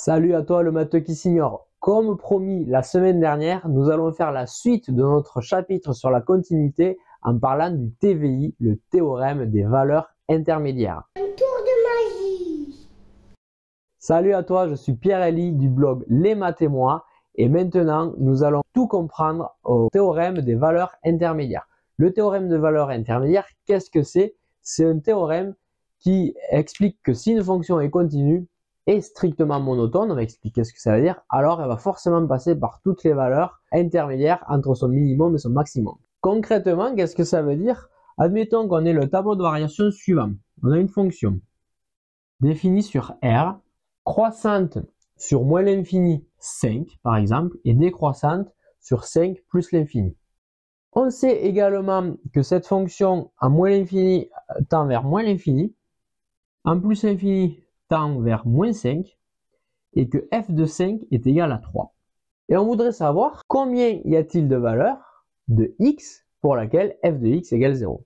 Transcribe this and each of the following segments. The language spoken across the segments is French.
Salut à toi le matheux qui s'ignore. Comme promis la semaine dernière, nous allons faire la suite de notre chapitre sur la continuité en parlant du TVI, le théorème des valeurs intermédiaires. Un tour de magie. Salut à toi, je suis Pierre-Élie du blog Les Maths et moi et maintenant nous allons tout comprendre au théorème des valeurs intermédiaires. Le théorème des valeurs intermédiaires, qu'est-ce que c'est? C'est un théorème qui explique que si une fonction est continue, est strictement monotone, on va expliquer ce que ça veut dire, alors elle va forcément passer par toutes les valeurs intermédiaires entre son minimum et son maximum. Concrètement, qu'est-ce que ça veut dire? Admettons qu'on ait le tableau de variation suivant. On a une fonction définie sur R, croissante sur moins l'infini 5 par exemple, et décroissante sur 5 plus l'infini. On sait également que cette fonction en moins l'infini tend vers moins l'infini, en plus l'infini tend vers moins 5 et que f de 5 est égal à 3. Et on voudrait savoir combien y a-t-il de valeurs de x pour laquelle f de x égale 0.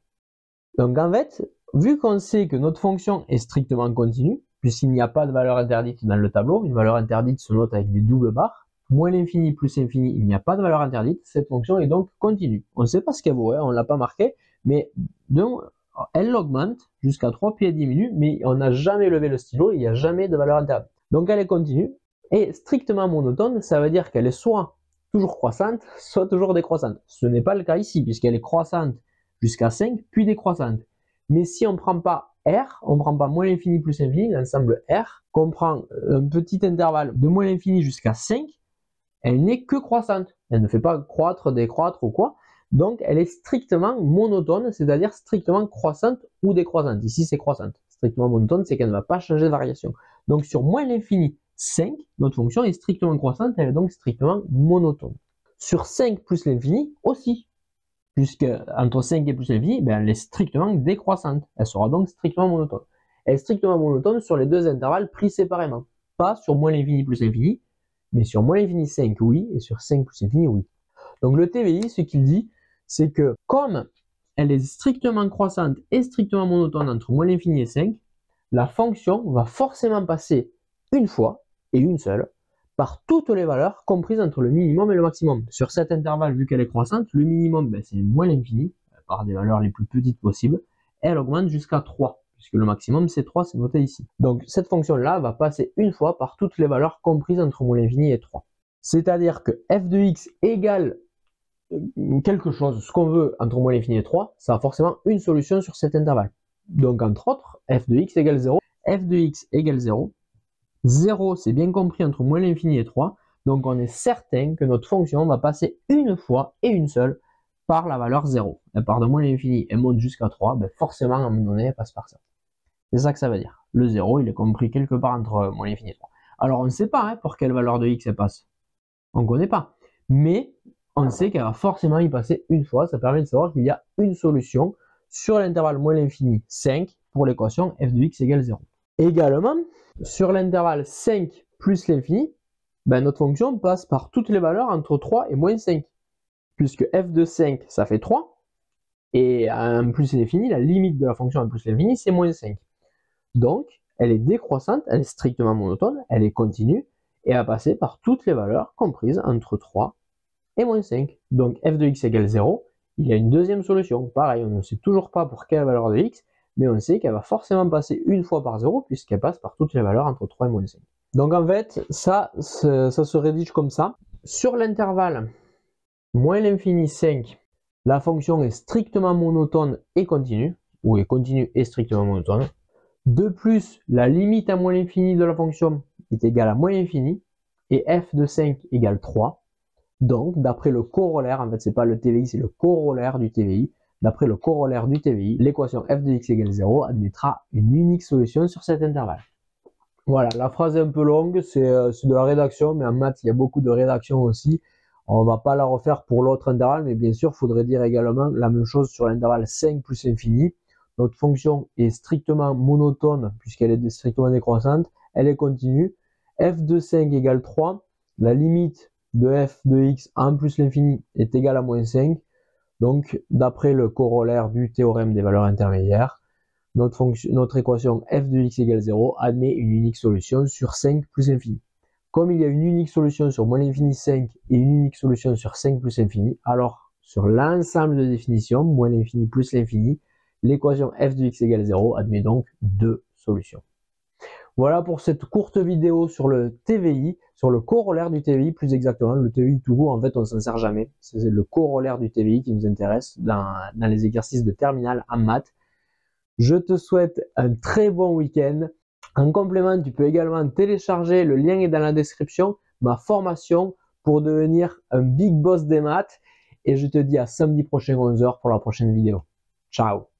Donc en fait, vu qu'on sait que notre fonction est strictement continue, puisqu'il n'y a pas de valeur interdite dans le tableau, une valeur interdite se note avec des doubles barres, moins l'infini plus l'infini, il n'y a pas de valeur interdite, cette fonction est donc continue. On ne sait pas ce qu'elle vaut, hein, on ne l'a pas marqué, mais donc, elle augmente jusqu'à 3 puis elle diminue, mais on n'a jamais levé le stylo, il n'y a jamais de valeur interdite. Donc elle est continue, et strictement monotone, ça veut dire qu'elle est soit toujours croissante, soit toujours décroissante. Ce n'est pas le cas ici, puisqu'elle est croissante jusqu'à 5, puis décroissante. Mais si on ne prend pas R, on ne prend pas moins l'infini plus l'infini, l'ensemble R, qu'on prend un petit intervalle de moins l'infini jusqu'à 5, elle n'est que croissante. Elle ne fait pas croître, décroître ou quoi. Donc elle est strictement monotone, c'est-à-dire strictement croissante ou décroissante. Ici c'est croissante. Strictement monotone, c'est qu'elle ne va pas changer de variation. Donc sur moins l'infini 5, notre fonction est strictement croissante, elle est donc strictement monotone. Sur 5 plus l'infini aussi, puisque entre 5 et plus l'infini, ben, elle est strictement décroissante. Elle sera donc strictement monotone. Elle est strictement monotone sur les deux intervalles pris séparément. Pas sur moins l'infini plus l'infini, mais sur moins l'infini 5 oui, et sur 5 plus l'infini oui. Donc le TVI, ce qu'il dit, c'est que comme elle est strictement croissante et strictement monotone entre moins l'infini et 5, la fonction va forcément passer une fois, et une seule, par toutes les valeurs comprises entre le minimum et le maximum. Sur cet intervalle, vu qu'elle est croissante, le minimum, ben, c'est moins l'infini, par des valeurs les plus petites possibles, et elle augmente jusqu'à 3, puisque le maximum c'est 3, c'est noté ici. Donc cette fonction-là va passer une fois par toutes les valeurs comprises entre moins l'infini et 3. C'est-à-dire que f de x égale quelque chose, ce qu'on veut entre moins l'infini et 3, ça a forcément une solution sur cet intervalle. Donc entre autres, f de x égale 0, f de x égale 0, 0 c'est bien compris entre moins l'infini et 3, donc on est certain que notre fonction va passer une fois et une seule par la valeur 0. Elle part de moins l'infini et monte jusqu'à 3, ben forcément à un moment donné elle passe par ça. C'est ça que ça veut dire. Le 0 il est compris quelque part entre moins l'infini et 3. Alors on ne sait pas hein, pour quelle valeur de x elle passe. On ne connaît pas. Mais on sait qu'elle va forcément y passer une fois. Ça permet de savoir qu'il y a une solution sur l'intervalle moins l'infini 5 pour l'équation f de x égale 0. Également, sur l'intervalle 5 plus l'infini, ben notre fonction passe par toutes les valeurs entre 3 et moins 5. Puisque f de 5, ça fait 3. Et en plus l'infini, la limite de la fonction en plus l'infini, c'est moins 5. Donc, elle est décroissante, elle est strictement monotone, elle est continue, et elle va passer par toutes les valeurs comprises entre 3 et moins 5. Donc f de x égale 0, il y a une deuxième solution. Pareil, on ne sait toujours pas pour quelle valeur de x, mais on sait qu'elle va forcément passer une fois par 0, puisqu'elle passe par toutes les valeurs entre 3 et moins 5. Donc en fait, ça se rédige comme ça. Sur l'intervalle moins l'infini 5, la fonction est strictement monotone et continue, ou est continue et strictement monotone. De plus, la limite à moins l'infini de la fonction est égale à moins l'infini, et f de 5 égale 3. Donc, d'après le corollaire, en fait, c'est pas le TVI, c'est le corollaire du TVI. D'après le corollaire du TVI, l'équation f de x égale 0 admettra une unique solution sur cet intervalle. Voilà, la phrase est un peu longue, c'est de la rédaction, mais en maths, il y a beaucoup de rédaction aussi. On va pas la refaire pour l'autre intervalle, mais bien sûr, il faudrait dire également la même chose sur l'intervalle 5 plus infini. Notre fonction est strictement monotone, puisqu'elle est strictement décroissante. Elle est continue. f de 5 égale 3. La limite de f de x en plus l'infini est égale à moins 5. Donc, d'après le corollaire du théorème des valeurs intermédiaires, notre équation f de x égale 0 admet une unique solution sur 5 plus l'infini. Comme il y a une unique solution sur moins l'infini 5 et une unique solution sur 5 plus infini, alors sur l'ensemble de définitions, moins l'infini plus l'infini, l'équation f de x égale 0 admet donc deux solutions. Voilà pour cette courte vidéo sur le TVI, sur le corollaire du TVI plus exactement. Le TVI tout court, en fait, on ne s'en sert jamais. C'est le corollaire du TVI qui nous intéresse dans les exercices de terminale en maths. Je te souhaite un très bon week-end. En complément, tu peux également télécharger, le lien est dans la description, ma formation pour devenir un big boss des maths. Et je te dis à samedi prochain 11 h pour la prochaine vidéo. Ciao!